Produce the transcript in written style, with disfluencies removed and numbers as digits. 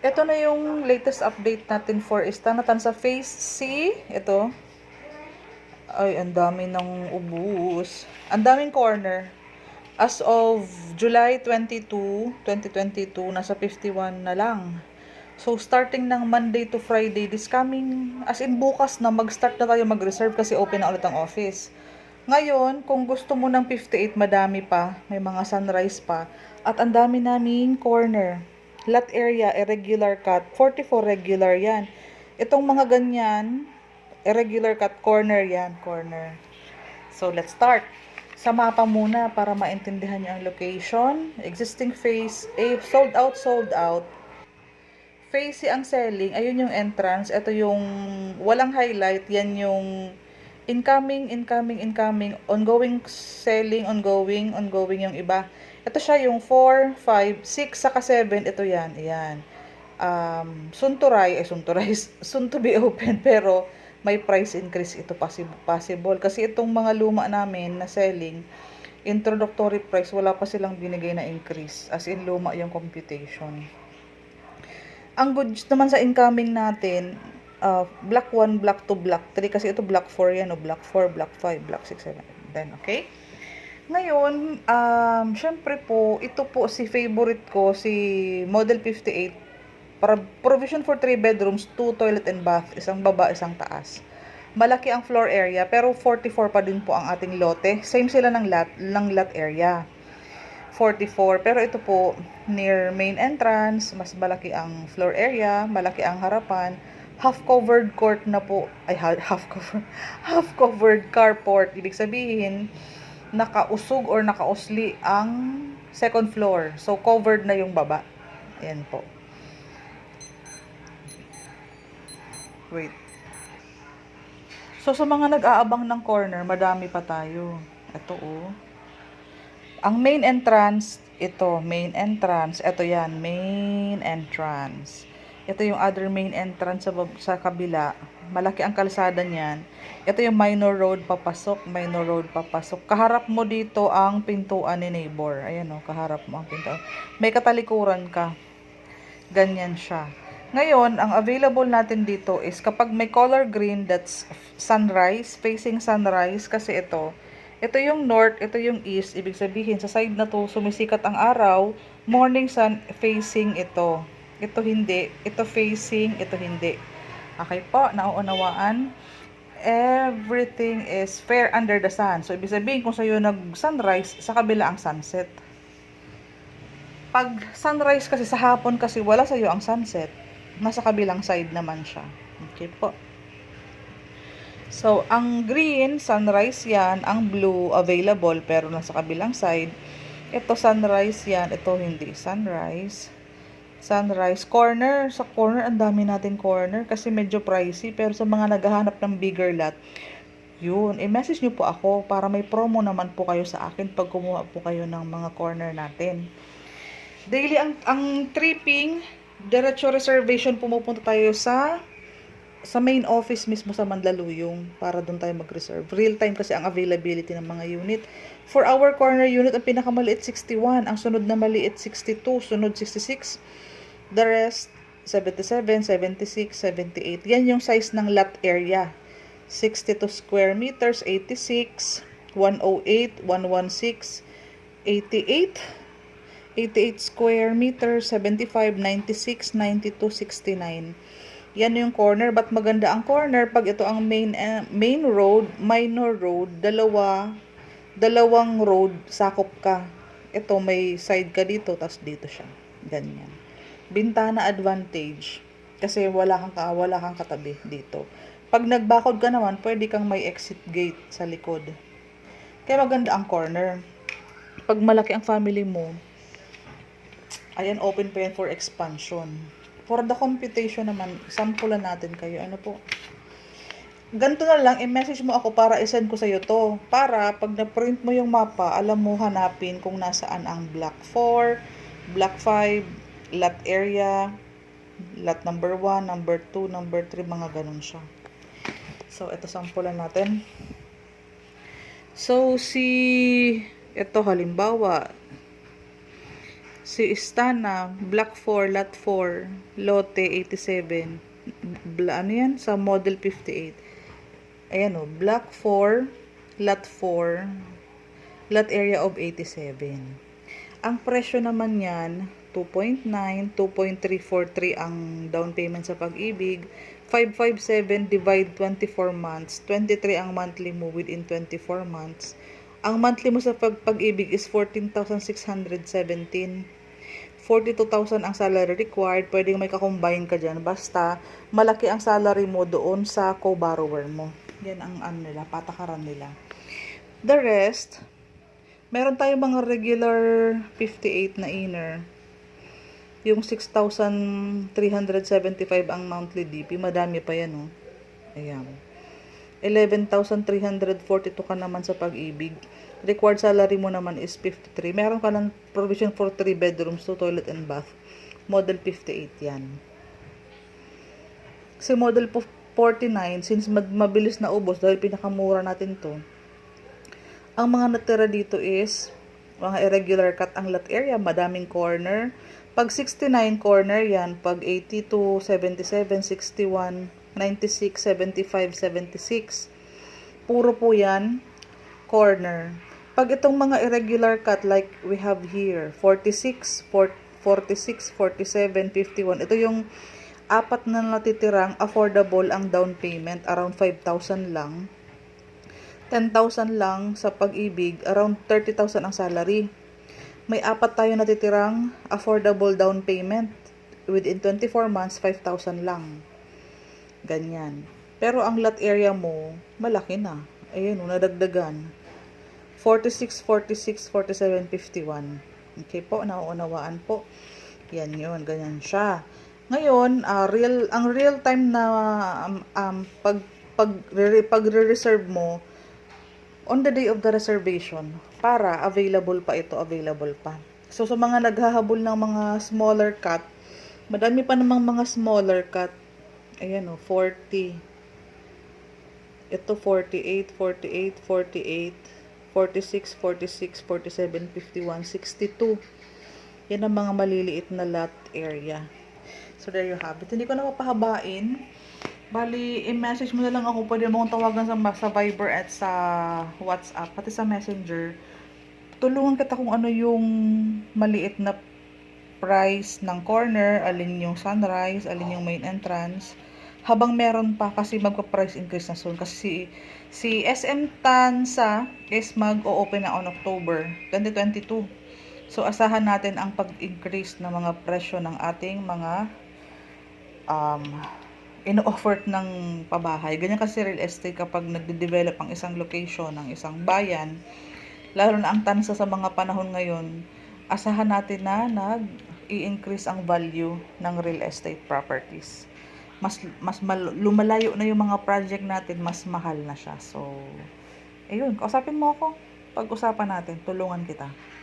Ito na yung latest update natin for Istanatan sa Phase C. Ito. Ay, ang dami ng ubus. Ang daming corner. As of July 22, 2022, nasa 51 na lang. So, starting ng Monday to Friday, this coming, as in bukas na, mag-start na tayo mag-reserve kasi open na ulit ang office. Ngayon, kung gusto mo ng 58, madami pa. May mga sunrise pa. At ang dami naming corner. Lot area, irregular cut. 44 regular yan. Itong mga ganyan, irregular cut, corner yan. Corner. So, let's start. Sa mapa muna para maintindihan niyo ang location. Existing phase A, sold out, sold out. Phase C ang selling. Ayun yung entrance. Ito yung walang highlight. Yan yung incoming, incoming, incoming. Ongoing selling, ongoing, ongoing yung iba. Ito siya yung 4, 5, 6, saka 7. Ito yan. Ayan. Soon to soon to be open. Pero may price increase ito possible. Kasi itong mga luma namin na selling, introductory price, wala pa silang binigay na increase. As in, luma yung computation. Ang good naman sa incoming natin, black 1, black 2, black 3. Kasi ito black 4 yan, o black 4, black 5, black 6, 7, then okay? Ngayon, syempre po, ito po si favorite ko, si Model 58. Para provision for 3 bedrooms, 2 toilet and bath, isang baba, isang taas. Malaki ang floor area, pero 44 pa din po ang ating lote. Same sila ng lot area. 44, pero ito po, near main entrance, mas malaki ang floor area, malaki ang harapan, half-covered court na po, ay half-covered carport. Ibig sabihin, nakausog or nakausli ang second floor. So, covered na yung baba. Ayan po. Wait. So, sa mga nag-aabang ng corner, madami pa tayo. Ito, oh. Ang main entrance, ito, main entrance. Ito yan, main entrance. Ito yung other main entrance sa kabila. Malaki ang kalsada niyan. Ito yung minor road papasok, minor road papasok. Kaharap mo dito ang pintuan ni neighbor. Ayan o, kaharap mo ang pintuan. May katalikuran ka. Ganyan siya. Ngayon, ang available natin dito is kapag may color green, that's sunrise, facing sunrise. Kasi ito yung north, ito yung east. Ibig sabihin, sa side na to, sumisikat ang araw, morning sun facing ito. Ito hindi, ito facing, ito hindi. Okay po, nauunawaan. Everything is fair under the sun. So, ibig sabihin, kung sa'yo nag-sunrise, sa kabila ang sunset. Pag sunrise kasi sa hapon kasi wala sa'yo ang sunset. Nasa kabilang side naman siya. Okay po. So, ang green, sunrise yan. Ang blue, available, pero nasa kabilang side. Ito, sunrise yan. Ito, hindi. Sunrise. Sunrise. Corner. Sa corner, ang dami natin corner kasi medyo pricey. Pero sa mga naghahanap ng bigger lot, yun. I-message nyo po ako para may promo naman po kayo sa akin pag kumuha po kayo ng mga corner natin. Daily, ang tripping, diretso reservation, pumupunta tayo sa main office mismo sa Mandaluyong para doon tayo mag-reserve. Real time kasi ang availability ng mga unit. For our corner unit, ang pinakamaliit 61, ang sunod na maliit 62, sunod 66. The rest 77, 76, 78. Yan yung size ng lot area. 62 square meters, 86, 108, 116, 88. 88 square meters, 75, 96, 92, 69. Yan yung corner. But maganda ang corner pag ito ang main road, minor road, dalawang road, sakop ka. Ito may side ka dito, tas dito siya. Ganyan. Bintana advantage. Kasi wala kang katabi dito. Pag nagbakod ka naman, pwede kang may exit gate sa likod. Kaya maganda ang corner. Pag malaki ang family mo, ayan, open pa yan for expansion. For the computation naman, sampulan natin kayo. Ano po? Ganito na lang, i-message mo ako para i-send ko sa'yo to. Para pag na-print mo yung mapa, alam mo hanapin kung nasaan ang block 4, block 5, lot area, lot number 1, number 2, number 3, mga ganun siya. So, ito sampulan natin. So, ito halimbawa, Si Istana, Block 4, Lot 4, Lote 87. Ano yan? Sa Model 58. Ayan o, Block 4, Lot 4, Lot Area of 87. Ang presyo naman yan, 2.9, 2.343 ang down payment sa Pag-ibig, 557 divide 24 months, 23 ang monthly mo within 24 months. Ang monthly mo sa Pag-ibig is 14,617. 42,000 ang salary required. Pwedeng may kakombine ka dyan. Basta, malaki ang salary mo doon sa co-borrower mo. Yan ang nila, patakaran nila. The rest, meron tayong mga regular 58 na inner. Yung 6,375 ang monthly DP. Madami pa yan, oh. Ayan. 11,342 ka naman sa Pag-ibig. Required salary mo naman is 53. Meron ka ng provision for 3 bedrooms, 2 toilet and bath. Model 58 yan. Si Model 49, since mabilis na ubos dahil pinakamura natin to, ang mga natira dito is mga irregular cut ang lot area, madaming corner. Pag 69 corner yan, pag 82, 77, 61, 96, 75, 76. Puro po yan corner. Pag itong mga irregular cut like we have here, 46, 46, 47, 51. Ito yung apat na natitirang affordable ang down payment, around 5,000 lang. 10,000 lang sa Pag-ibig, around 30,000 ang salary. May apat tayo natitirang affordable down payment. Within 24 months, 5,000 lang. Ganyan. Pero ang lot area mo, malaki na. Ayun, nadagdagan. 46, 46, 47, 51. Okay po, nauunawaan po. Yan yun, ganyan siya. Ngayon, ang real time na pag-reserve mo, on the day of the reservation, para available pa. So, sa mga naghahabol ng mga smaller cut, madami pa namang mga smaller cut. Ayan o, 40. Ito, 48, 48, 48, 46, 46, 47, 51, 62. Yan ang mga maliliit na lot area. So, there you have it. Hindi ko na mapahabain. Bali, i-message mo na lang ako. Pwede mong tawagan sa Viber at sa WhatsApp, pati sa Messenger. Tulungan kita kung ano yung maliit na price ng corner, alin yung sunrise, alin yung main entrance. Habang meron pa, kasi magpa-price increase na soon. Kasi si SM Tansa is mag-o-open na on October 2022. So, asahan natin ang pag-increase ng mga presyo ng ating mga ino-offer ng pabahay. Ganyan kasi real estate kapag nagde-develop ang isang location, ng isang bayan, lalo na ang tansa sa mga panahon ngayon, asahan natin na nag-i-increase ang value ng real estate properties. Lumalayo na yung mga project natin, mas mahal na siya. So, ayun, kausapin mo ako. Pag-usapan natin, tulungan kita.